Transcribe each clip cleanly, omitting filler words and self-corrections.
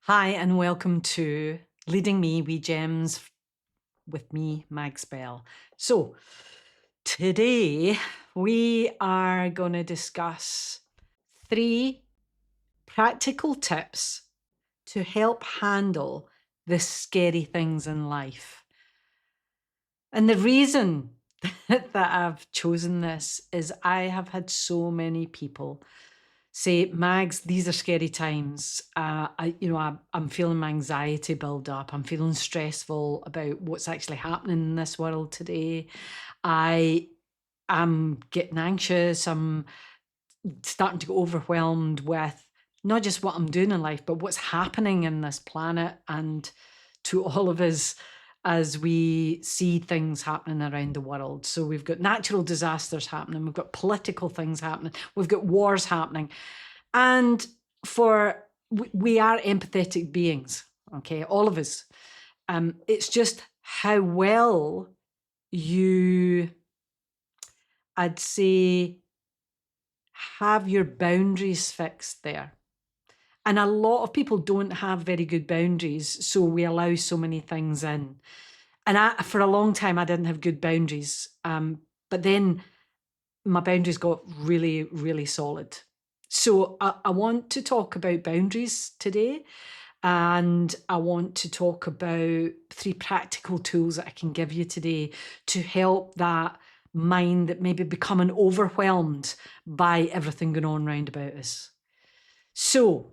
Hi, and welcome to Leading Me, Wee Gems with me, Mag Spell. So, today we are going to discuss 3 practical tips to help handle the scary things in life. And the reason that I've chosen this is I have had so many people say, Mags, these are scary times. I'm feeling my anxiety build up. I'm feeling stressful about what's actually happening in this world today. I am getting anxious. I'm starting to get overwhelmed with not just what I'm doing in life, but what's happening in this planet and to all of us as we see things happening around the world. So we've got natural disasters happening, we've got political things happening, we've got wars happening. And we are empathetic beings, okay, all of us. It's just how well you, I'd say, have your boundaries fixed there. And a lot of people don't have very good boundaries, so we allow so many things in. And for a long time, I didn't have good boundaries. But then my boundaries got really, really solid. So I want to talk about boundaries today. And I want to talk about 3 practical tools that I can give you today to help that mind that maybe becoming overwhelmed by everything going on round about us. So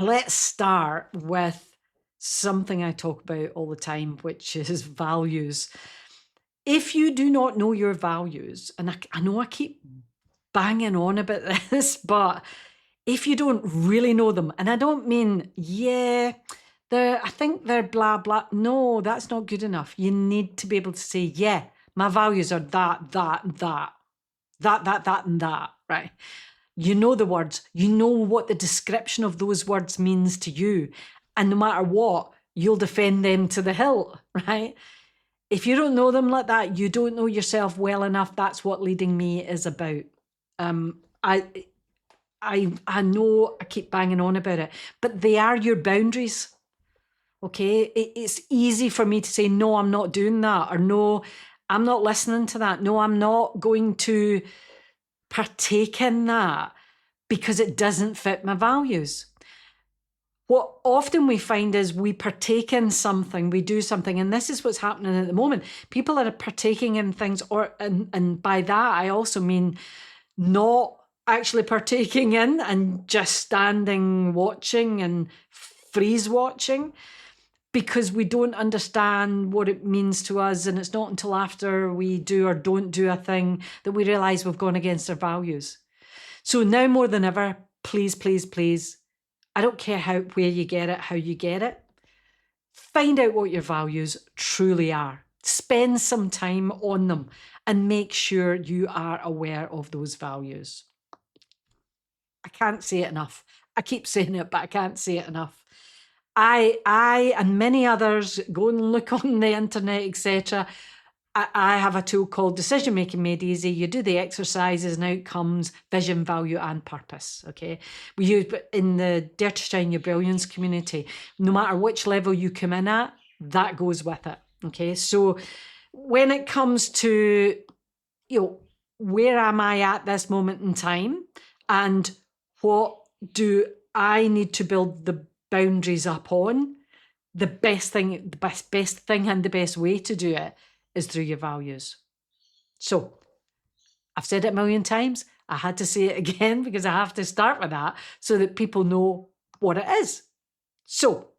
let's start with something I talk about all the time, which is values. If you do not know your values, and I know I keep banging on about this, but if you don't really know them, and I don't mean, I think they're blah, blah. No, that's not good enough. You need to be able to say, yeah, my values are that, that, and that, and that, right? You know the words, you know what the description of those words means to you. And no matter what, you'll defend them to the hilt, right? If you don't know them like that, you don't know yourself well enough. That's what Leading Me is about. I know I keep banging on about it, but they are your boundaries. Okay, it's easy for me to say, no, I'm not doing that, or no, I'm not listening to that. No, I'm not going to partake in that because it doesn't fit my values. What often we find is we partake in something, we do something, and this is what's happening at the moment. People are partaking in things, and by that I also mean not actually partaking in and just standing watching and freeze watching, because we don't understand what it means to us, and it's not until after we do or don't do a thing that we realize we've gone against our values. So now more than ever, please, please, please, I don't care where you get it, how you get it. Find out what your values truly are. Spend some time on them and make sure you are aware of those values. I can't say it enough. I keep saying it, but I can't say it enough. I and many others, go and look on the internet, etc. I have a tool called Decision Making Made Easy. You do the exercises and outcomes, vision, value, and purpose. Okay. We use in the Dare to Shine Your Brilliance community. No matter which level you come in at, that goes with it. Okay. So when it comes to, where am I at this moment in time, and what do I need to build the boundaries up on? The best thing and the best way to do it is through your values. So I've said it a million times. I had to say it again because I have to start with that so that people know what it is. So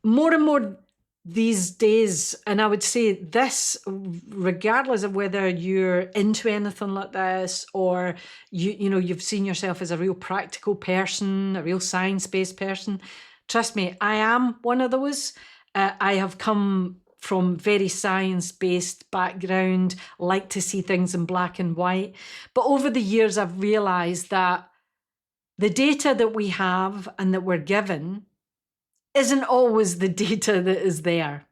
more and more these days, and I would say this, regardless of whether you're into anything like this, or you've seen yourself as a real practical person, a real science-based person. Trust me, I am one of those. I have come from very science-based background, like to see things in black and white. But over the years, I've realized that the data that we have and that we're given isn't always the data that is there.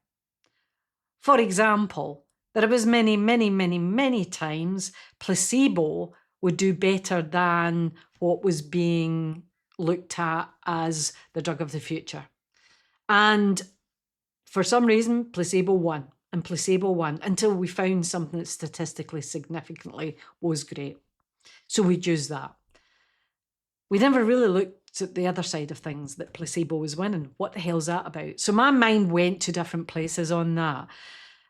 For example, there was many, many, many, many times placebo would do better than what was being looked at as the drug of the future. And for some reason, placebo won and placebo won until we found something that statistically significantly was great. So we'd use that. We never really looked at the other side of things, that placebo was winning. What the hell's that about? So my mind went to different places on that.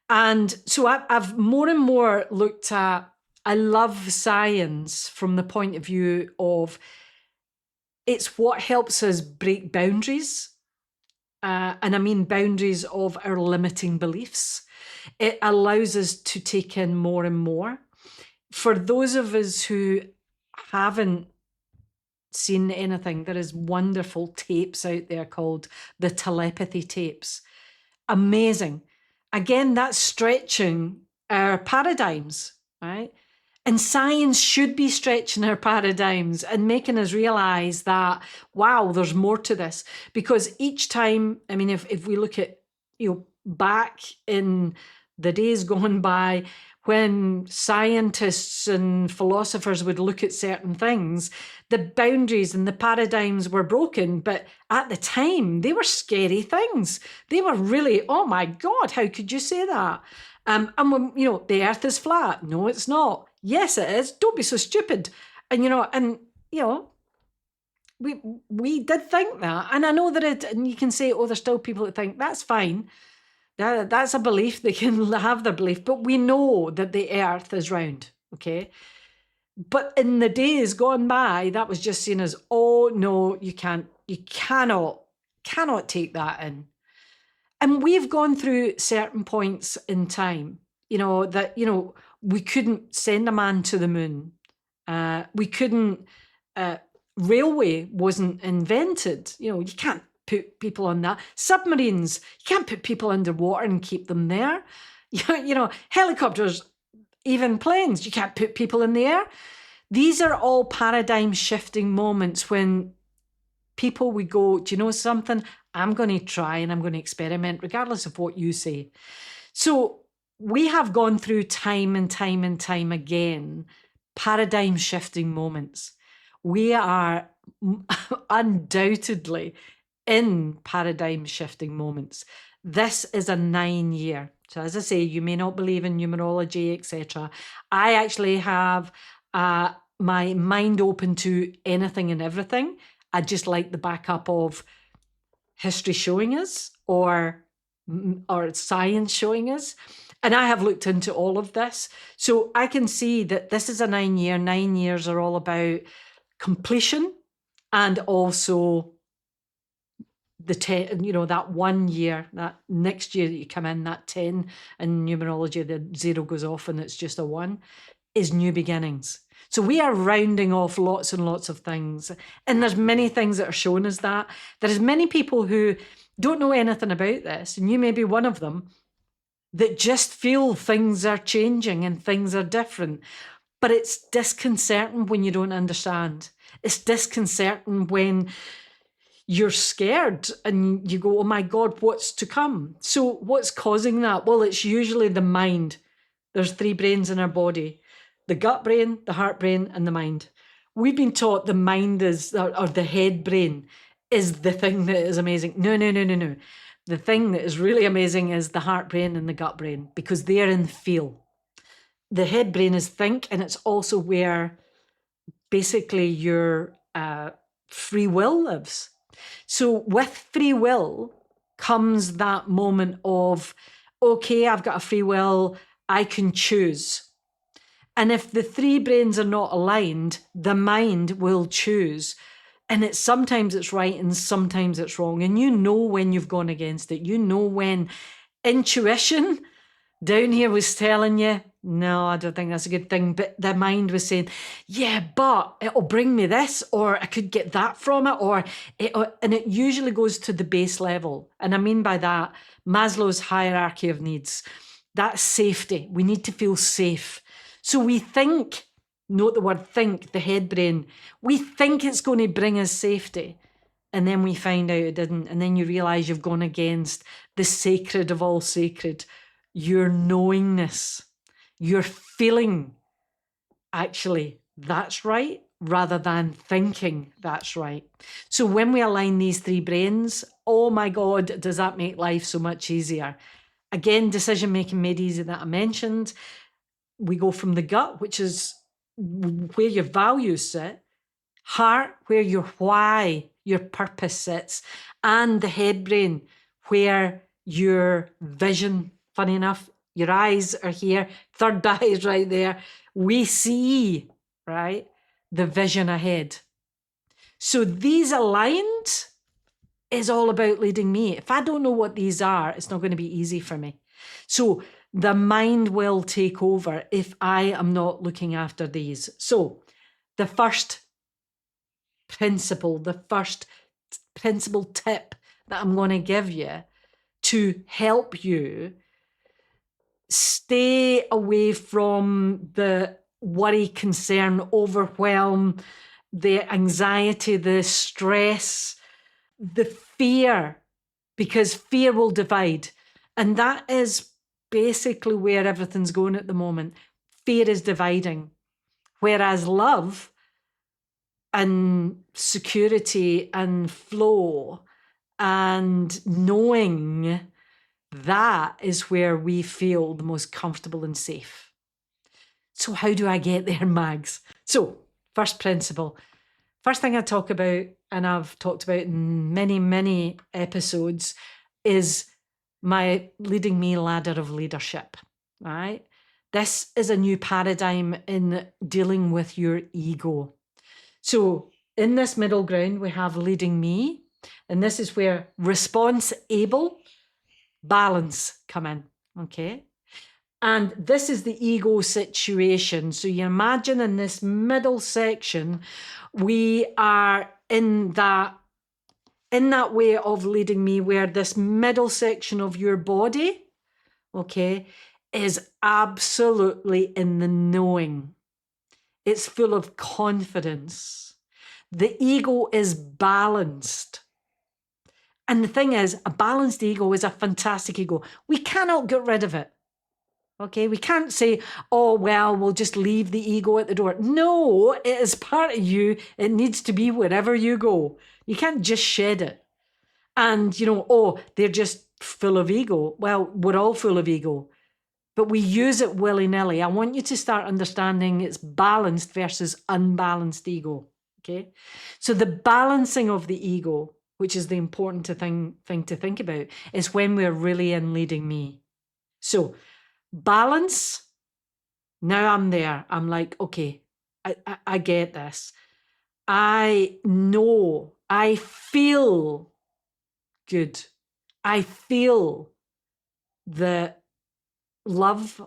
And so I've more and more looked at, I love science from the point of view of it's what helps us break boundaries. And I mean boundaries of our limiting beliefs. It allows us to take in more and more. For those of us who haven't seen anything, there is wonderful tapes out there called the telepathy tapes. Amazing. Again, that's stretching our paradigms, right? And science should be stretching our paradigms and making us realize that, wow, there's more to this. Because each time, I mean, if we look at, back in the days gone by, when scientists and philosophers would look at certain things, the boundaries and the paradigms were broken. But at the time, they were scary things. They were really, oh my God, how could you say that? And when, the earth is flat. No, it's not. Yes, it is. Don't be so stupid. And, we did think that. And I know that and you can say, there's still people that think that's fine. That's a belief. They can have their belief, but we know that the earth is round, okay? But in the days gone by, that was just seen as, oh no, you cannot take that in. And we've gone through certain points in time, that, we couldn't send a man to the moon. We couldn't, railway wasn't invented. You can't put people on that. Submarines, you can't put people underwater and keep them there. Helicopters, even planes, you can't put people in the air. These are all paradigm shifting moments when people would go, do you know something? I'm going to try and I'm going to experiment regardless of what you say. So we have gone through time and time and time again, paradigm shifting moments. We are undoubtedly in paradigm shifting moments. This is a 9-year. So as I say, you may not believe in numerology, etc. I actually have my mind open to anything and everything. I just like the backup of history showing us or science showing us. And I have looked into all of this. So I can see that this is a 9-year. 9 years are all about completion and also the 10, that 1 year, that next year that you come in, that 10 in numerology, the 0 goes off and it's just a 1, is new beginnings. So we are rounding off lots and lots of things. And there's many things that are shown as that. There's many people who don't know anything about this, and you may be one of them, that just feel things are changing and things are different. But it's disconcerting when you don't understand. It's disconcerting when you're scared and you go, oh my God, what's to come? So what's causing that? Well, it's usually the mind. There's 3 brains in our body: the gut brain, the heart brain, and the mind. We've been taught the mind is, or the head brain is the thing that is amazing. No. The thing that is really amazing is the heart brain and the gut brain, because they're in feel. The head brain is think, and it's also where basically your free will lives. So with free will comes that moment of, okay, I've got a free will, I can choose. And if the 3 brains are not aligned, the mind will choose. And sometimes it's right and sometimes it's wrong. And you know when you've gone against it. You know when intuition down here was telling you, no, I don't think that's a good thing. But the mind was saying, yeah, but it'll bring me this, or I could get that from it, and it usually goes to the base level. And I mean by that, Maslow's hierarchy of needs. That's safety. We need to feel safe. So we think, note the word think, the head brain, we think it's going to bring us safety. And then we find out it didn't. And then you realize you've gone against the sacred of all sacred, your knowingness, your feeling, actually, that's right. rather than thinking that's right. So when we align these three brains, oh my God, does that make life so much easier? Again, decision making made easy that I mentioned. We go from the gut, which is where your values sit, heart, where your why, your purpose sits, and the head brain, where your vision, funny enough, your eyes are here, third eye is right there. We see, right, the vision ahead. So these aligned is all about leading me. If I don't know what these are, it's not going to be easy for me. So the mind will take over if I am not looking after these. So the first principle tip that I'm going to give you to help you stay away from the worry, concern, overwhelm, the anxiety, the stress, the fear, because fear will divide. And that is basically where everything's going at the moment. Fear is dividing. Whereas love and security and flow and knowing, that is where we feel the most comfortable and safe. So how do I get there, Mags? So first principle. First thing I talk about, and I've talked about in many, many episodes, is my Leading Me ladder of leadership, right? This is a new paradigm in dealing with your ego. So in this middle ground, we have Leading Me, and this is where response able, balance come in, okay? And this is the ego situation. So you imagine in this middle section, we are in that way of Leading Me, where this middle section of your body, okay, is absolutely in the knowing. It's full of confidence. The ego is balanced. And the thing is, a balanced ego is a fantastic ego. We cannot get rid of it. Okay, we can't say, oh, well, we'll just leave the ego at the door. No, it is part of you. It needs to be wherever you go. You can't just shed it. And, oh, they're just full of ego. Well, we're all full of ego, but we use it willy-nilly. I want you to start understanding it's balanced versus unbalanced ego. Okay, so the balancing of the ego, which is the important thing to think about, is when we're really in Leading Me. So balance, now I'm there. I'm like, okay, I get this. I know, I feel good. I feel the love,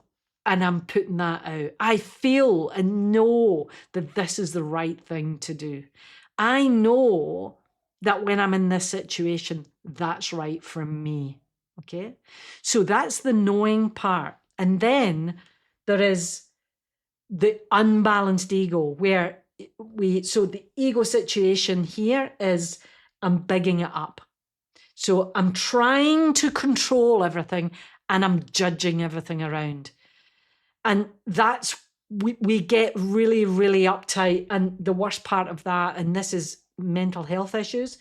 and I'm putting that out. I feel and know that this is the right thing to do. I know that when I'm in this situation, that's right for me. Okay? So that's the knowing part. And then there is the unbalanced ego, where so the ego situation here is I'm bigging it up. So I'm trying to control everything and I'm judging everything around. And that's, we get really, really uptight. And the worst part of that, and this is mental health issues,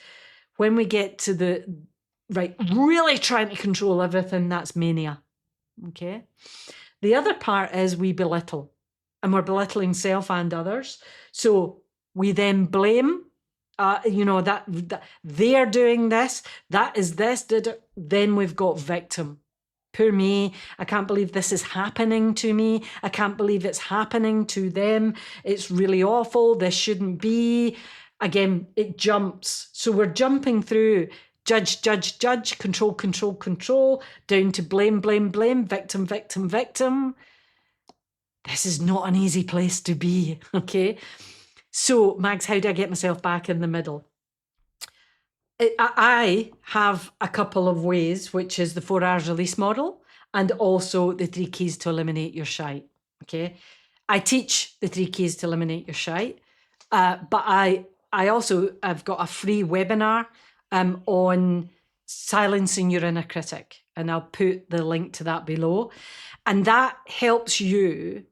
when we get to the, right, really trying to control everything, that's mania. Okay. The other part is we belittle, and we're belittling self and others. So we then blame, that they're doing this, that is this, then we've got victim. Poor me, I can't believe this is happening to me. I can't believe it's happening to them. It's really awful. This shouldn't be. Again, it jumps. So we're jumping through judge, judge, judge, control, control, control, down to blame, blame, blame, victim, victim, victim. This is not an easy place to be, okay? So, Mags, how do I get myself back in the middle? I have a couple of ways, which is the 4 hours release model and also the 3 keys to eliminate your shite. Okay. I teach the 3 keys to eliminate your shite. But I also have got a free webinar on silencing your inner critic. And I'll put the link to that below. And that helps you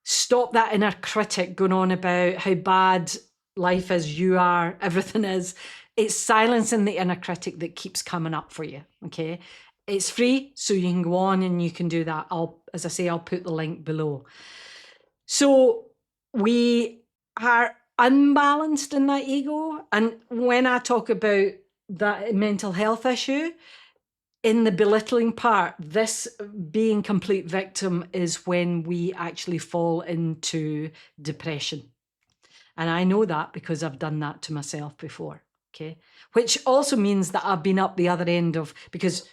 Stop that inner critic going on about how bad life is, you are, everything is. It's silencing the inner critic that keeps coming up for you, okay? It's free, so you can go on and you can do that. As I say, I'll put the link below. So we are unbalanced in that ego. And when I talk about that mental health issue, in the belittling part, this being complete victim is when we actually fall into depression. And I know that because I've done that to myself before, okay? Which also means that I've been up the other end of, because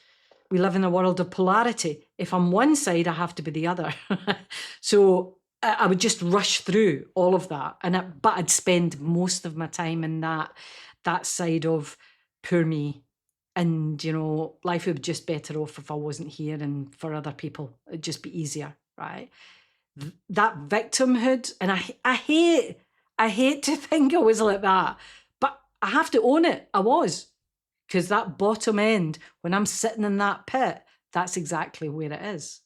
we live in a world of polarity. If I'm one side, I have to be the other. So I would just rush through all of that. But I'd spend most of my time in that side of poor me. And, you know, life would be just better off if I wasn't here, and for other people, it'd just be easier, right? That victimhood, and I hate to think I was like that, but I have to own it. I was, because that bottom end, when I'm sitting in that pit, that's exactly where it is.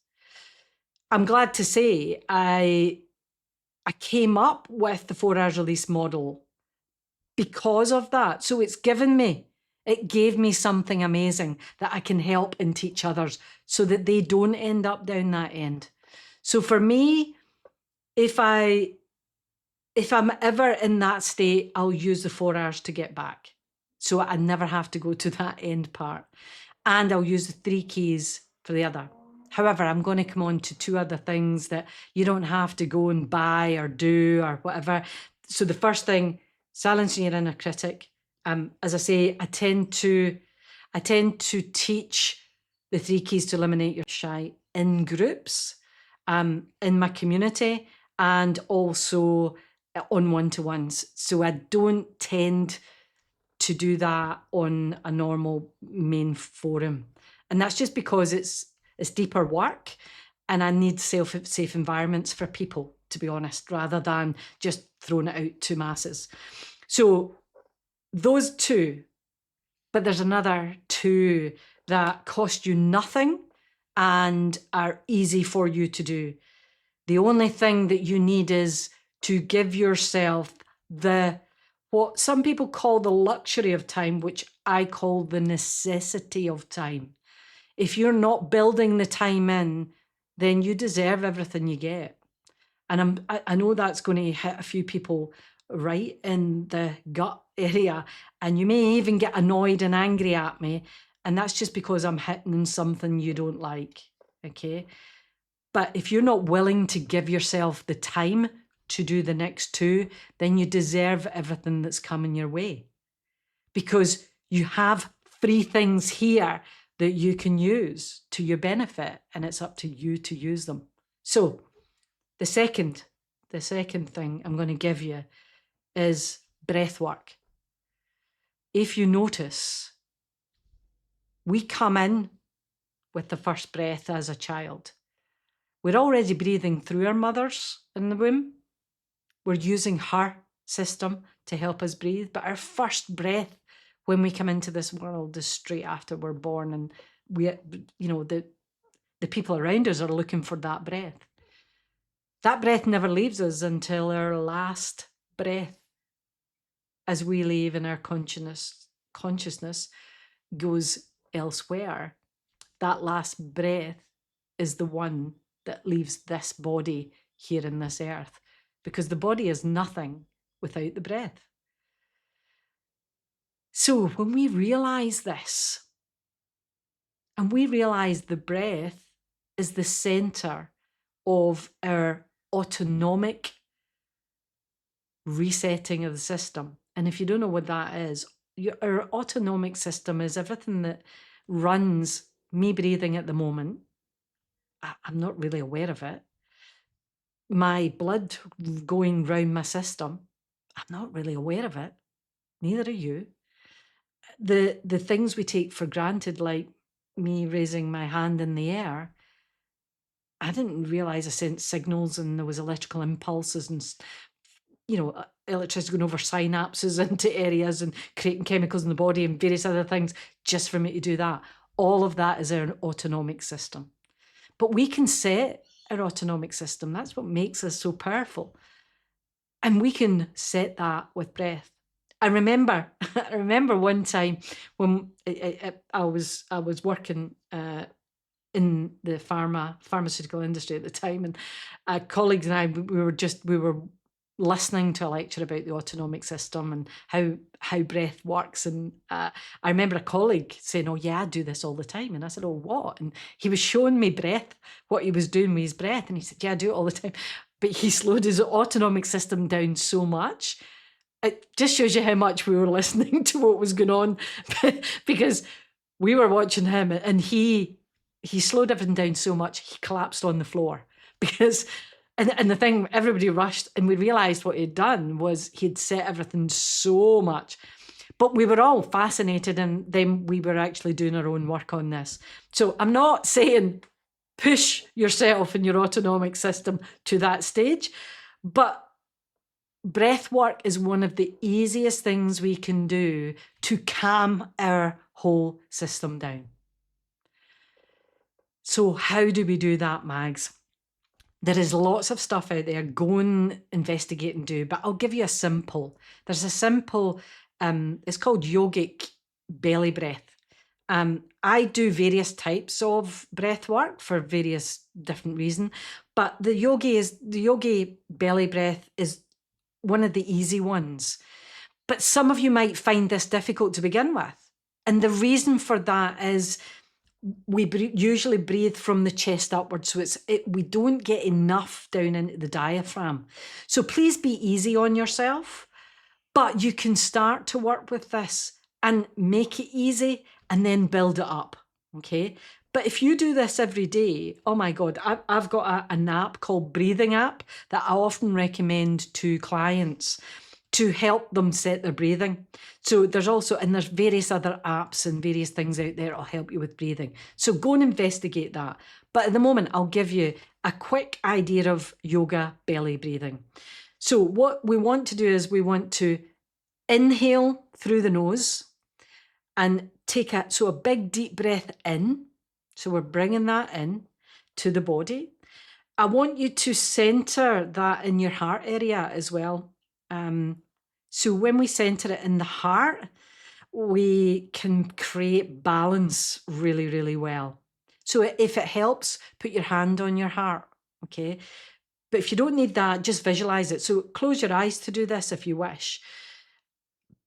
I'm glad to say I came up with the 4 hours release model because of that. So it gave me something amazing that I can help and teach others so that they don't end up down that end. So for me, if I'm ever in that state, I'll use the 4 hours to get back. So I never have to go to that end part. And I'll use the 3 keys for the other. However, I'm going to come on to 2 other things that you don't have to go and buy or do or whatever. So the first thing, silencing your inner critic. As I say, I tend to teach the 3 keys to eliminate your shy in groups, in my community, and also on one-to-ones. So I don't tend to do that on a normal main forum. And that's just because it's deeper work, and I need safe environments for people, to be honest, rather than just throwing it out to masses. So those 2, but there's another 2 that cost you nothing and are easy for you to do. The only thing that you need is to give yourself what some people call the luxury of time, which I call the necessity of time. If you're not building the time in, then you deserve everything you get. And I know that's going to hit a few people right in the gut area, and you may even get annoyed and angry at me, and that's just because I'm hitting something you don't like, okay? But if you're not willing to give yourself the time to do the next 2, then you deserve everything that's coming your way, because you have 3 things here that you can use to your benefit, and it's up to you to use them. So the second thing I'm going to give you is breath work. If you notice, we come in with the first breath as a child. We're already breathing through our mothers in the womb. We're using her system to help us breathe, but our first breath when we come into this world is straight after we're born, and the people around us are looking for that breath. That breath never leaves us until our last breath, as we leave and our consciousness goes elsewhere. That last breath is the one that leaves this body here in this earth, because the body is nothing without the breath. So when we realize this, and we realize the breath is the center of our autonomic resetting of the system. And if you don't know what that is, our autonomic system is everything that runs me breathing at the moment. I'm not really aware of it. My blood going round my system, I'm not really aware of it. Neither are you. The things we take for granted, like me raising my hand in the air, I didn't realize I sent signals and there was electrical impulses and electricity going over synapses into areas and creating chemicals in the body and various other things just for me to do that. All of that is our autonomic system. But we can set our autonomic system. That's what makes us so powerful. And we can set that with breath. I remember one time when I was working in the pharmaceutical industry at the time, and colleagues and I, we were listening to a lecture about the autonomic system and how breath works. And I remember a colleague saying, "Oh yeah, I do this all the time." And I said, "Oh, what?" And he was showing me what he was doing with his breath, and he said, "Yeah, I do it all the time." But he slowed his autonomic system down so much. It just shows you how much we were listening to what was going on, because we were watching him, and he slowed everything down so much he collapsed on the floor. Because and the thing, everybody rushed, and we realized what he'd done was he'd set everything so much. But we were all fascinated, and then we were actually doing our own work on this. So I'm not saying push yourself and your autonomic system to that stage, but breath work is one of the easiest things we can do to calm our whole system down. So how do we do that, Mags? There is lots of stuff out there. Go and investigate and do, but I'll give you a simple. There's a simple, it's called yogic belly breath. I do various types of breath work for various different reasons, but the yogi belly breath is one of the easy ones. But some of you might find this difficult to begin with. And the reason for that is we usually breathe from the chest upwards. So we don't get enough down into the diaphragm. So please be easy on yourself, but you can start to work with this and make it easy and then build it up. Okay. But if you do this every day, oh my God, I've got an app called Breathing App that I often recommend to clients to help them set their breathing. So there's various other apps and various things out there that'll help you with breathing. So go and investigate that. But at the moment, I'll give you a quick idea of yoga belly breathing. So what we want to do is we want to inhale through the nose and take a big deep breath in. So we're bringing that in to the body. I want you to center that in your heart area as well. So when we center it in the heart, we can create balance really, really well. So if it helps, put your hand on your heart, okay? But if you don't need that, just visualize it. So close your eyes to do this if you wish.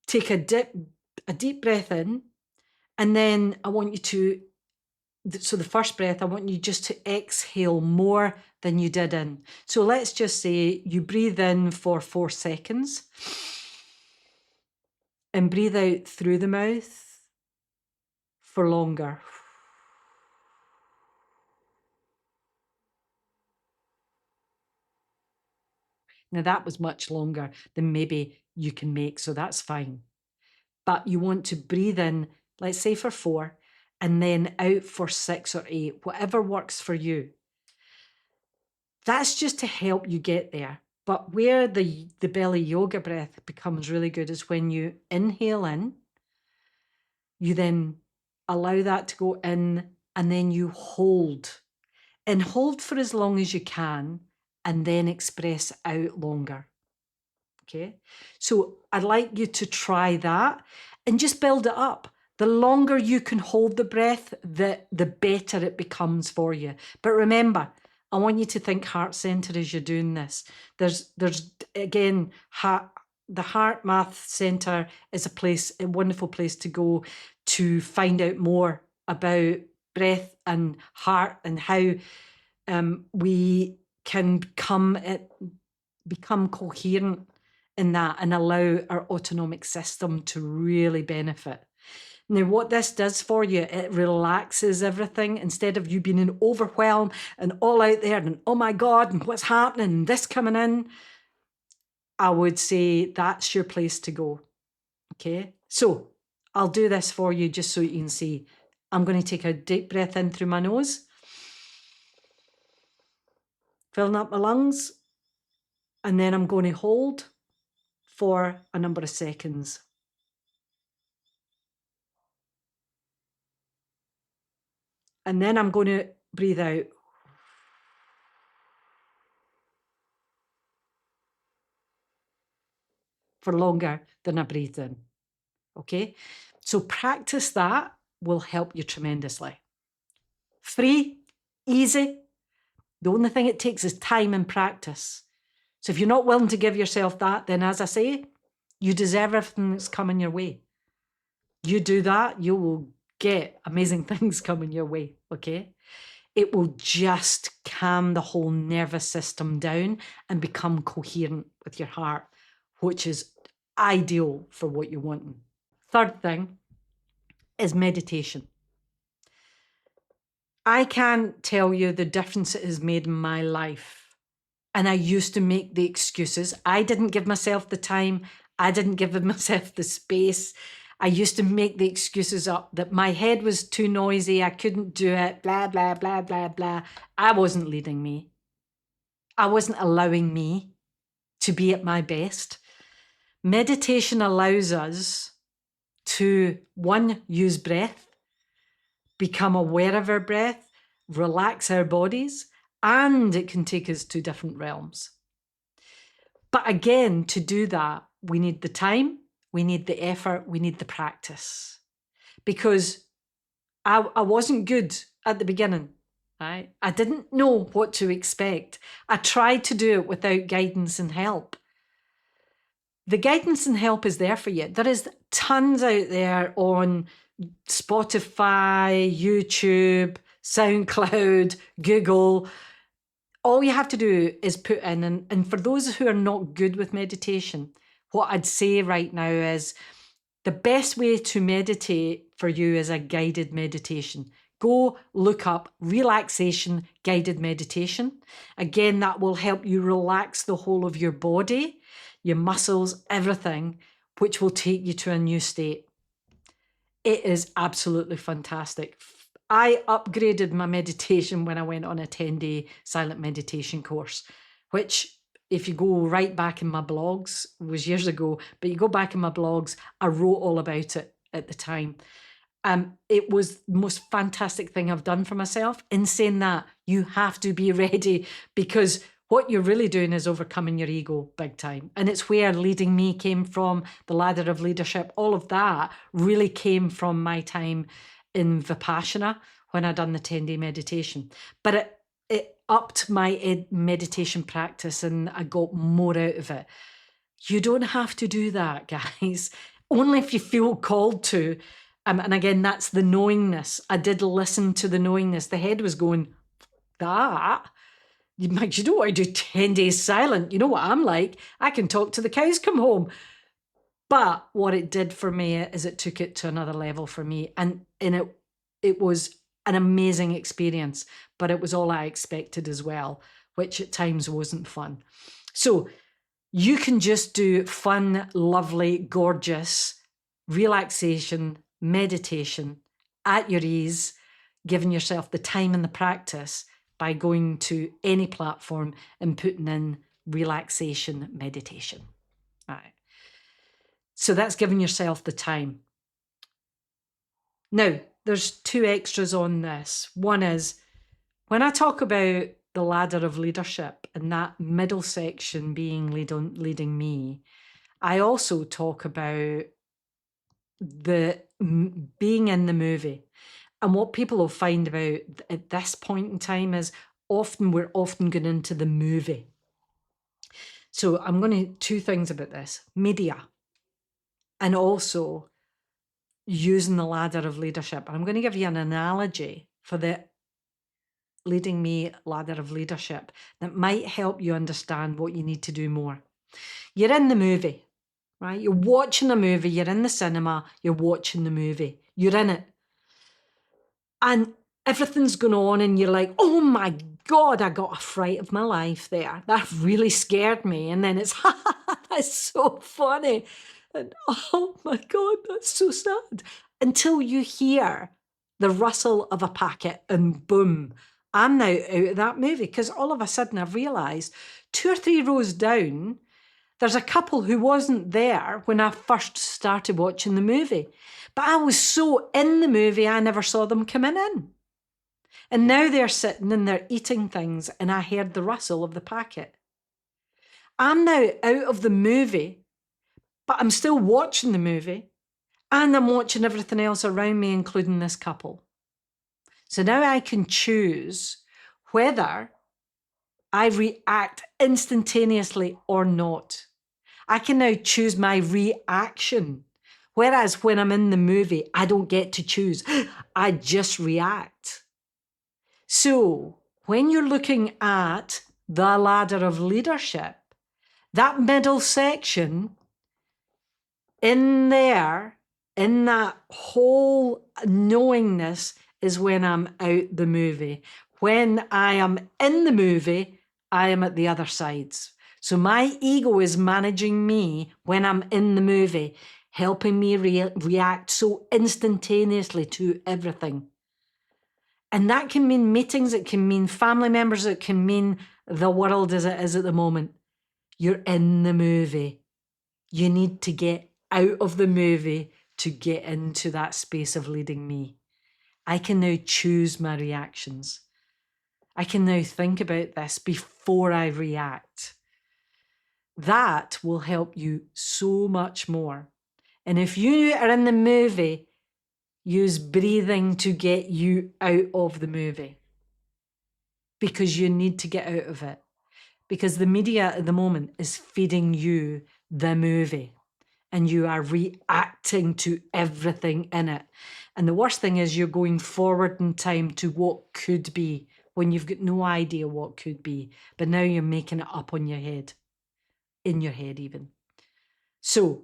Take a deep breath in, and then I want you to, so the first breath, I want you just to exhale more than you did in. So let's just say you breathe in for 4 seconds and breathe out through the mouth for longer. Now that was much longer than maybe you can make, so that's fine. But you want to breathe in, let's say for 4, and then out for 6 or 8, whatever works for you. That's just to help you get there. But where the belly yoga breath becomes really good is when you inhale in, you then allow that to go in, and then you hold. And hold for as long as you can, and then express out longer. Okay, so I'd like you to try that and just build it up. The longer you can hold the breath, the better it becomes for you. But remember, I want you to think heart center as you're doing this. There's again, the Heart Math Center is a wonderful place to go to find out more about breath and heart and how we can become coherent in that and allow our autonomic system to really benefit. Now, what this does for you, it relaxes everything. Instead of you being in overwhelm and all out there and, oh my God, and what's happening, and this coming in, I would say that's your place to go. Okay, so I'll do this for you just so you can see. I'm going to take a deep breath in through my nose, filling up my lungs, and then I'm going to hold for a number of seconds. And then I'm going to breathe out. for longer than I breathed in. Okay? So practice that will help you tremendously. Free, easy. The only thing it takes is time and practice. So if you're not willing to give yourself that, then as I say, you deserve everything that's coming your way. You do that, you will get amazing things coming your way, okay? It will just calm the whole nervous system down and become coherent with your heart, which is ideal for what you're wanting. Third thing is meditation. I can't tell you the difference it has made in my life. And I used to make the excuses. I didn't give myself the time. I didn't give myself the space. I used to make the excuses up that my head was too noisy. I couldn't do it, blah, blah, blah, blah, blah. I wasn't leading me. I wasn't allowing me to be at my best. Meditation allows us to, one, use breath, become aware of our breath, relax our bodies, and it can take us to different realms. But again, to do that, we need the time, we need the effort, we need the practice. Because I wasn't good at the beginning, right? I didn't know what to expect. I tried to do it without guidance and help. The guidance and help is there for you. There is tons out there on Spotify, YouTube, SoundCloud, Google. All you have to do is put in, and for those who are not good with meditation, what I'd say right now is the best way to meditate for you is a guided meditation. Go look up relaxation guided meditation. Again, that will help you relax the whole of your body, your muscles, everything, which will take you to a new state. It is absolutely fantastic. I upgraded my meditation when I went on a 10-day silent meditation course, which if you go right back in my blogs, was years ago, but you go back in my blogs, I wrote all about it at the time. It was the most fantastic thing I've done for myself. In saying that, you have to be ready, because what you're really doing is overcoming your ego big time. And it's where Leading Me came from, the ladder of leadership, all of that really came from my time in Vipassana when I done the 10-day meditation. But it upped my meditation practice and I got more out of it. You don't have to do that, guys. Only if you feel called to. And again, that's the knowingness. I did listen to the knowingness. The head was going, that? You don't want to do 10 days silent. You know what I'm like. I can talk till the cows come home. But what it did for me is it took it to another level for me. And it was an amazing experience, but it was all I expected as well, which at times wasn't fun. So you can just do fun, lovely, gorgeous relaxation, meditation at your ease, giving yourself the time and the practice by going to any platform and putting in relaxation meditation. All right. So that's giving yourself the time. Now, there's two extras on this. One is when I talk about the ladder of leadership and that middle section being leading me, I also talk about the being in the movie. And what people will find about at this point in time is we're often going into the movie. So I'm going to two things about this: media and also using the ladder of leadership. And I'm going to give you an analogy for the Leading Me ladder of leadership that might help you understand what you need to do more. You're in the movie, right? You're watching a movie, you're in the cinema, you're watching the movie, you're in it. And everything's going on and you're like, oh my God, I got a fright of my life there. That really scared me. And then it's, that's so funny. And oh my God, that's so sad. Until you hear the rustle of a packet and boom, I'm now out of that movie, because all of a sudden I've realised 2 or 3 rows down, there's a couple who wasn't there when I first started watching the movie. But I was so in the movie, I never saw them coming in. And now they're sitting and they're eating things and I heard the rustle of the packet. I'm now out of the movie, but I'm still watching the movie and I'm watching everything else around me, including this couple. So now I can choose whether I react instantaneously or not. I can now choose my reaction. Whereas when I'm in the movie, I don't get to choose. I just react. So when you're looking at the ladder of leadership, that middle section in there, in that whole knowingness is when I'm out the movie. When I am in the movie, I am at the other sides. So my ego is managing me when I'm in the movie, helping me react so instantaneously to everything. And that can mean meetings, it can mean family members, it can mean the world as it is at the moment. You're in the movie. You need to get out of the movie to get into that space of leading me. I can now choose my reactions. I can now think about this before I react. That will help you so much more. And if you are in the movie, use breathing to get you out of the movie, because you need to get out of it. Because the media at the moment is feeding you the movie and you are reacting to everything in it. And the worst thing is you're going forward in time to what could be when you've got no idea what could be. But now you're making it up on your head, in your head even. So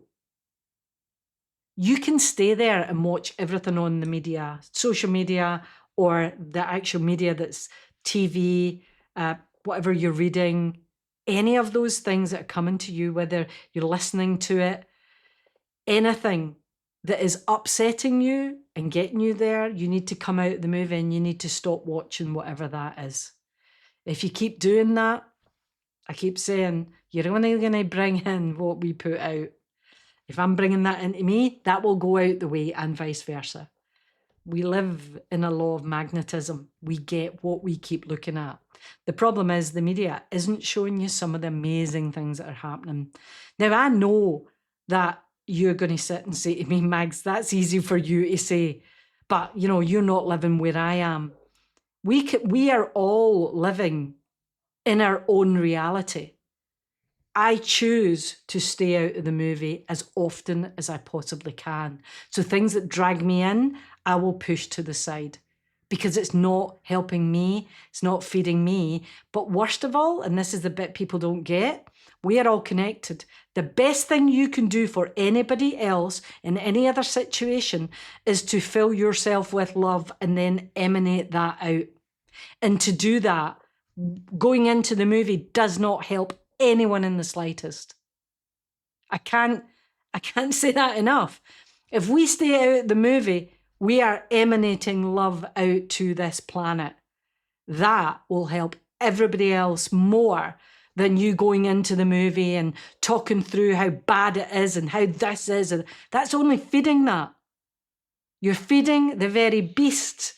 you can stay there and watch everything on the media, social media, or the actual media that's TV, whatever you're reading, any of those things that are coming to you, whether you're listening to it, anything that is upsetting you and getting you there, you need to come out of the movie and you need to stop watching whatever that is. If you keep doing that, I keep saying, you're only going to bring in what we put out. If I'm bringing that into me, that will go out the way and vice versa. We live in a law of magnetism. We get what we keep looking at. The problem is the media isn't showing you some of the amazing things that are happening. Now, I know that you're going to sit and say to me, Mags, that's easy for you to say, but you're not living where I am. We are all living in our own reality. I choose to stay out of the movie as often as I possibly can. So things that drag me in, I will push to the side because it's not helping me, it's not feeding me. But worst of all, and this is the bit people don't get, we are all connected. The best thing you can do for anybody else in any other situation is to fill yourself with love and then emanate that out. And to do that, going into the movie does not help anyone in the slightest. I can't say that enough. If we stay out of the movie, we are emanating love out to this planet. That will help everybody else more than you going into the movie and talking through how bad it is and how this is. And that's only feeding that. You're feeding the very beast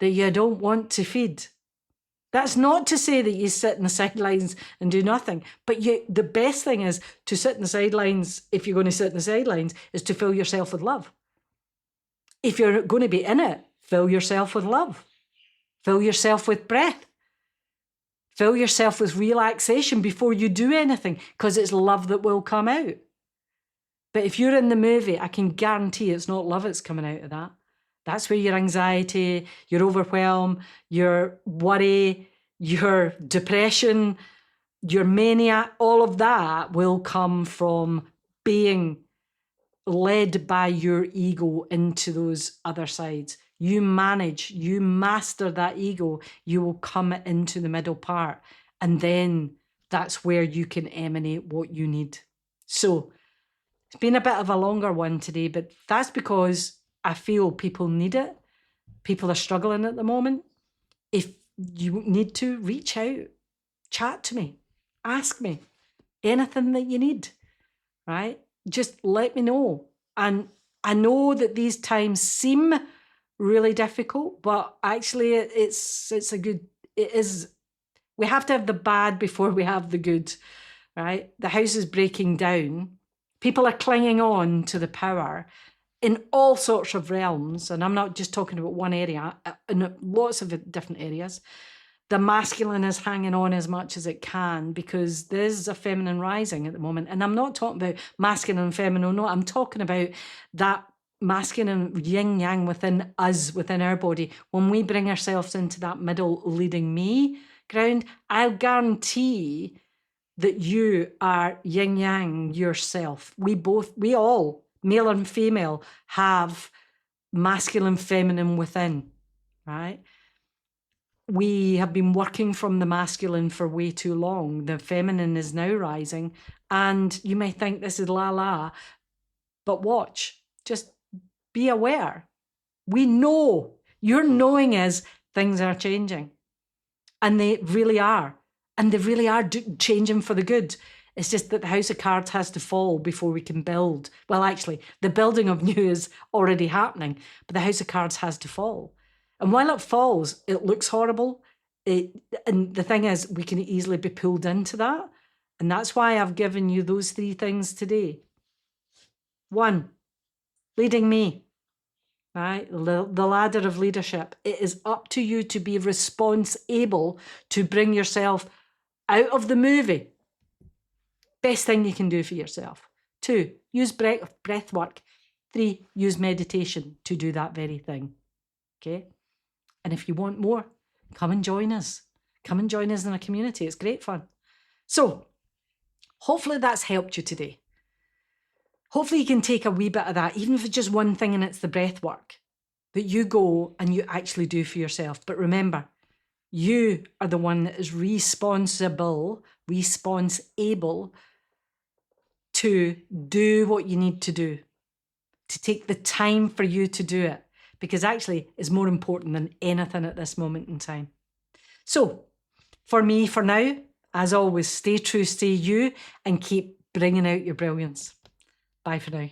that you don't want to feed. That's not to say that you sit in the sidelines and do nothing, but the best thing is to sit in the sidelines, if you're going to sit in the sidelines, is to fill yourself with love. If you're going to be in it, fill yourself with love. Fill yourself with breath. Fill yourself with relaxation before you do anything, because it's love that will come out. But if you're in the movie, I can guarantee it's not love that's coming out of that. That's where your anxiety, your overwhelm, your worry, your depression, your mania, all of that will come from being led by your ego into those other sides. You master that ego, you will come into the middle part. And then that's where you can emanate what you need. So it's been a bit of a longer one today, but that's because I feel people need it. People are struggling at the moment. If you need to, reach out, chat to me, ask me anything that you need, right? Just let me know. And I know that these times seem really difficult, but actually it is, we have to have the bad before we have the good, right? The house is breaking down. People are clinging on to the power in all sorts of realms. And I'm not just talking about one area, in lots of different areas. The masculine is hanging on as much as it can because there's a feminine rising at the moment. And I'm not talking about masculine and feminine, no, I'm talking about that masculine yin yang within us, within our body. When we bring ourselves into that middle leading me ground, I'll guarantee that you are yin yang yourself. We all, male and female, have masculine, feminine within, right? We have been working from the masculine for way too long. The feminine is now rising, and you may think this is la la, but watch, just be aware. We know, your knowing is things are changing, and they really are. And they really are changing for the good. It's just that the house of cards has to fall before we can build. Well, actually, the building of new is already happening, but the house of cards has to fall. And while it falls, it looks horrible. And the thing is, we can easily be pulled into that. And that's why I've given you those 3 things today. 1, leading me. Right? The ladder of leadership. It is up to you to be responsible to bring yourself out of the movie. Best thing you can do for yourself. 2, use breath work. 3, use meditation to do that very thing. Okay? And if you want more, come and join us. Come and join us in a community. It's great fun. So, hopefully that's helped you today. Hopefully you can take a wee bit of that, even if it's just one thing and it's the breath work, that you go and you actually do for yourself. But remember, you are the one that is responsible to do what you need to do, to take the time for you to do it, because actually it's more important than anything at this moment in time. So for me, for now, as always, stay true, stay you, and keep bringing out your brilliance. Bye for now.